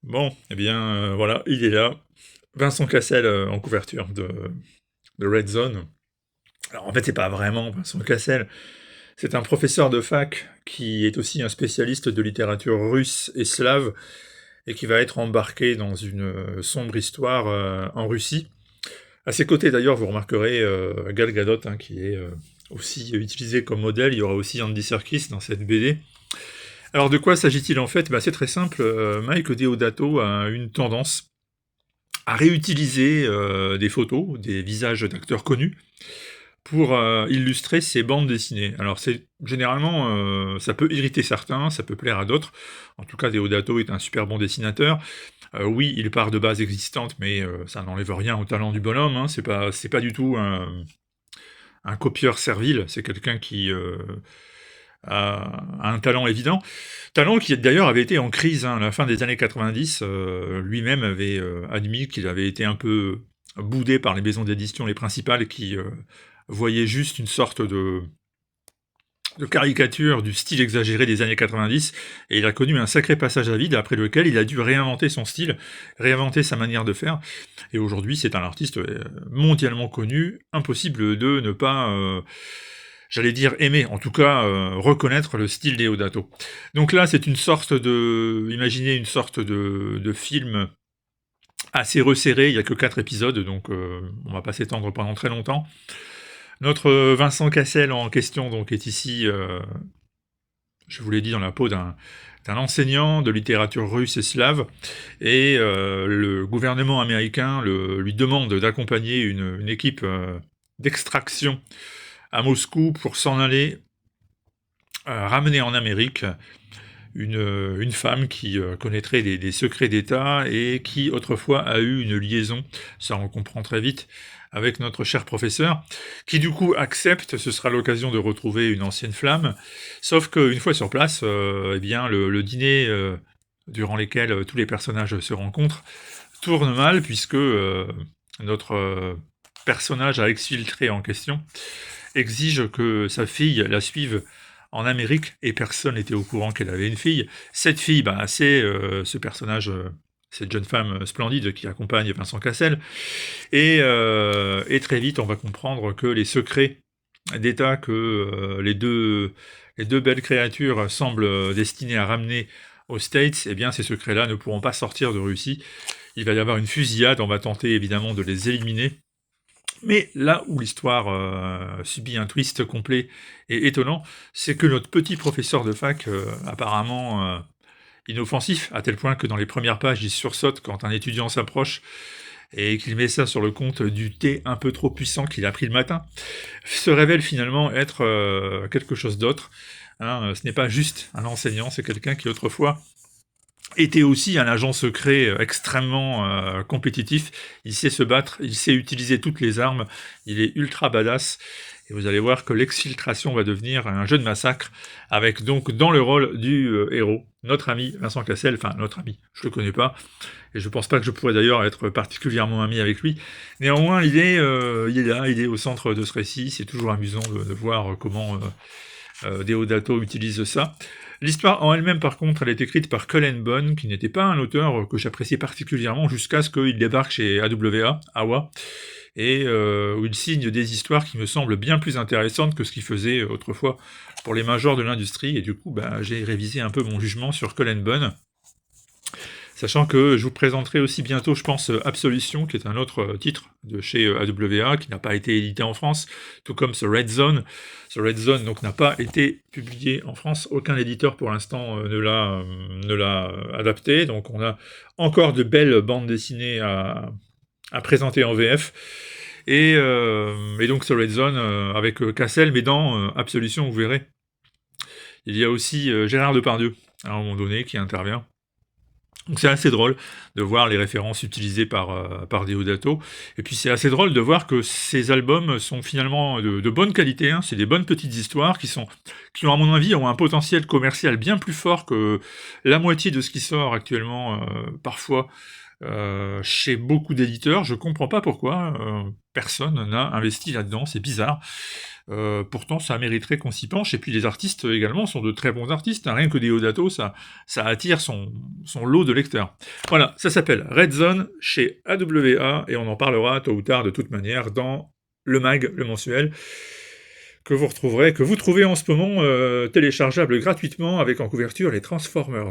Bon, eh bien, voilà, il est là. Vincent Cassel en couverture de Red Zone. Alors en fait, c'est pas vraiment Vincent Cassel. C'est un professeur de fac qui est aussi un spécialiste de littérature russe et slave et qui va être embarqué dans une sombre histoire en Russie. À ses côtés, d'ailleurs, vous remarquerez Gal Gadot, hein, qui est aussi utilisé comme modèle. Il y aura aussi Andy Serkis dans cette BD. Alors de quoi s'agit-il en fait? C'est très simple. Mike Deodato a une tendance à réutiliser des photos, des visages d'acteurs connus, pour illustrer ses bandes dessinées. Alors c'est généralement, ça peut irriter certains, ça peut plaire à d'autres. En tout cas, Deodato est un super bon dessinateur. Oui, il part de bases existantes, mais ça n'enlève rien au talent du bonhomme. Hein. C'est pas du tout un copieur servile. C'est quelqu'un qui a un talent évident. Talent qui d'ailleurs avait été en crise hein, à la fin des années 90. Lui-même avait admis qu'il avait été un peu boudé par les maisons d'édition les principales qui voyaient juste une sorte de caricature du style exagéré des années 90, et il a connu un sacré passage à vide après lequel il a dû réinventer son style, réinventer sa manière de faire, et aujourd'hui c'est un artiste mondialement connu, impossible de ne pas j'allais dire aimer, en tout cas reconnaître le style Deodato. Donc là, c'est une sorte imaginez une sorte de film assez resserré, il n'y a que 4 épisodes, donc on va pas s'étendre pendant très longtemps. Notre Vincent Cassel en question donc est ici, je vous l'ai dit, dans la peau d'un enseignant de littérature russe et slave, et le gouvernement américain lui demande d'accompagner une équipe d'extraction à Moscou pour s'en aller ramener en Amérique une femme qui connaîtrait des secrets d'État et qui autrefois a eu une liaison, ça on comprend très vite, avec notre cher professeur, qui du coup accepte, ce sera l'occasion de retrouver une ancienne flamme, sauf qu'une fois sur place, eh bien le dîner durant lequel tous les personnages se rencontrent tourne mal puisque notre personnage à exfiltrer en question exige que sa fille la suive en Amérique, et personne n'était au courant qu'elle avait une fille. Cette fille, c'est ce personnage, cette jeune femme splendide qui accompagne Vincent Cassel, et très vite on va comprendre que les secrets d'État que les deux belles créatures semblent destinées à ramener aux States, eh bien ces secrets-là ne pourront pas sortir de Russie. Il va y avoir une fusillade, on va tenter évidemment de les éliminer, mais là où l'histoire subit un twist complet et étonnant, c'est que notre petit professeur de fac, apparemment inoffensif, à tel point que dans les premières pages, il sursaute quand un étudiant s'approche et qu'il met ça sur le compte du thé un peu trop puissant qu'il a pris le matin, se révèle finalement être quelque chose d'autre. Hein. Ce n'est pas juste un enseignant, c'est quelqu'un qui autrefois était aussi un agent secret extrêmement compétitif. Il sait se battre, il sait utiliser toutes les armes, il est ultra badass. Et vous allez voir que l'exfiltration va devenir un jeu de massacre, avec donc dans le rôle du héros, notre ami Vincent Cassel, enfin notre ami, je le connais pas, et je pense pas que je pourrais d'ailleurs être particulièrement ami avec lui. Néanmoins, il est là, il est au centre de ce récit, c'est toujours amusant de voir comment Deodato utilise ça. L'histoire en elle-même, par contre, elle est écrite par Cullen Bunn, qui n'était pas un auteur que j'appréciais particulièrement jusqu'à ce qu'il débarque chez AWA, et où il signe des histoires qui me semblent bien plus intéressantes que ce qu'il faisait autrefois pour les majors de l'industrie, et du coup, j'ai révisé un peu mon jugement sur Cullen Bunn, sachant que je vous présenterai aussi bientôt, je pense, Absolution, qui est un autre titre de chez AWA, qui n'a pas été édité en France, tout comme ce Red Zone. Ce Red Zone donc n'a pas été publié en France, aucun éditeur pour l'instant ne l'a adapté, donc on a encore de belles bandes dessinées à présenter en VF. Et donc ce Red Zone avec Cassel, mais dans Absolution, vous verrez, il y a aussi Gérard Depardieu, à un moment donné, qui intervient. Donc c'est assez drôle de voir les références utilisées par Deodato, et puis c'est assez drôle de voir que ces albums sont finalement de bonne qualité, hein. C'est des bonnes petites histoires qui ont à mon avis ont un potentiel commercial bien plus fort que la moitié de ce qui sort actuellement parfois chez beaucoup d'éditeurs. Je comprends pas pourquoi personne n'a investi là-dedans, c'est bizarre. Pourtant, ça mériterait qu'on s'y penche. Et puis les artistes également sont de très bons artistes, hein. Rien que Deodato, ça attire son lot de lecteurs. Voilà, ça s'appelle Red Zone chez AWA, et on en parlera tôt ou tard de toute manière dans le mag, le mensuel, que vous trouvez en ce moment téléchargeable gratuitement avec en couverture les Transformers.